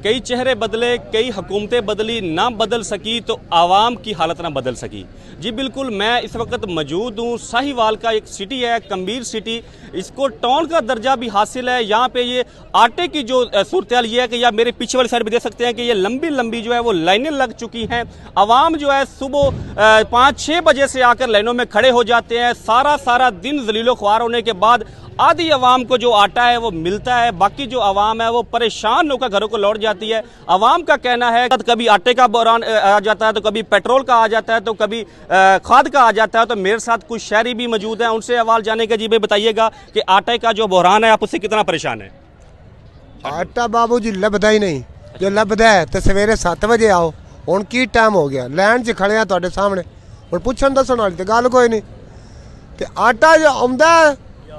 कई चेहरे बदले, कई हुकूमतें बदली, ना बदल सकी तो आवाम की हालत ना बदल सकी। जी बिल्कुल, मैं इस वक्त मौजूद हूँ साहिवाल का एक सिटी है कम्बीर सिटी, इसको टाउन का दर्जा भी हासिल है। यहाँ पे ये आटे की जो सूरत हाल ये है कि या मेरे पीछे वाली साइड भी देख सकते हैं कि ये लंबी लंबी जो है वो लाइनें लग चुकी हैं। आवाम जो है सुबह 5-6 बजे से आकर लाइनों में खड़े हो जाते हैं। सारा दिन जलीलो ख्वार होने के बाद आधी आवाम को जो आटा है वो मिलता है, बाकी जो आवाम है वो परेशान होकर घरों को लौट जाती है। आवाम का कहना है कभी आटे का बहरान आ जाता है, तो कभी पेट्रोल का आ जाता है, तो कभी खाद का आ जाता है। तो मेरे साथ कुछ शहरी भी मौजूद हैं, उनसे सवाल जाने का। जी भाई बताइएगा कि आटे का जो बहरान है आप उससे कितना परेशान है? आटा बाबू जी लभदा ही नहीं, जो लभदा है तो सवेरे 7 बजे आओ, हुण की टाइम हो गया, लैन च खड़े आ तुहाडे सामने, हुण पुछण दस्सण वाली ते गल कोई नहीं। ते आटा जो आउंदा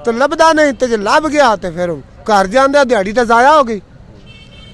तो लभदा नहीं, तो जो लभ गया तो फिर घर जांदे दिहाड़ी तो जाया हो गई।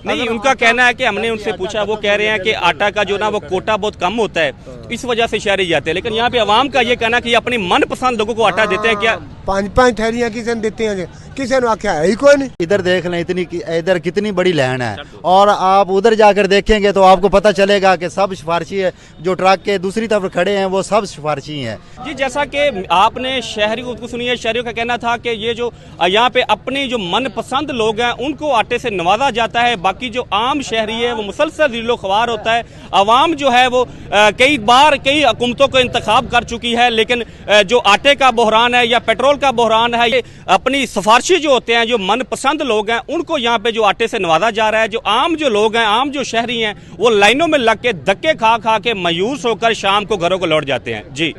नहीं, उनका कहना है कि हमने उनसे पूछा, वो कह रहे हैं कि आटा का जो ना वो कोटा बहुत कम होता है, इस वजह से शहरी जाते हैं। लेकिन यहाँ पे आवाम का ये कहना कि अपनी मनपसंद लोगों को आटा देते हैं। क्या 5-5 थैलियां किसी ने दी हैं, किसी ने आख्या है ही कोई नहीं। इधर देख लें, इधर कितनी बड़ी लाइन है, और आप उधर जाकर देखेंगे तो आपको पता चलेगा कि सब सिफारशी है। जो ट्रक के दूसरी तरफ खड़े हैं वो सब सिफारशी हैं। जी, जैसा कि आपने शहरियों को सुनिए, शहरियों का कहना था कि ये जो यहाँ पे अपनी जो मनपसंद लोग हैं उनको आटे से नवाजा जाता है, बाकी जो आम शहरी है वो मुसलसल ज़िलो ख्वार होता है। आवाम जो है वो कई बार कई हुकूमतों को इंतखाब कर चुकी है, लेकिन जो आटे का बहरान है या पेट्रोल का बहरान है, ये अपनी सिफारशी जो होते हैं, जो मनपसंद लोग हैं उनको यहाँ पे जो आटे से नवाजा जा रहा है। जो आम जो लोग हैं, आम जो शहरी हैं, वो लाइनों में लग के धक्के खा के मायूस होकर शाम को घरों को लौट जाते हैं। जी।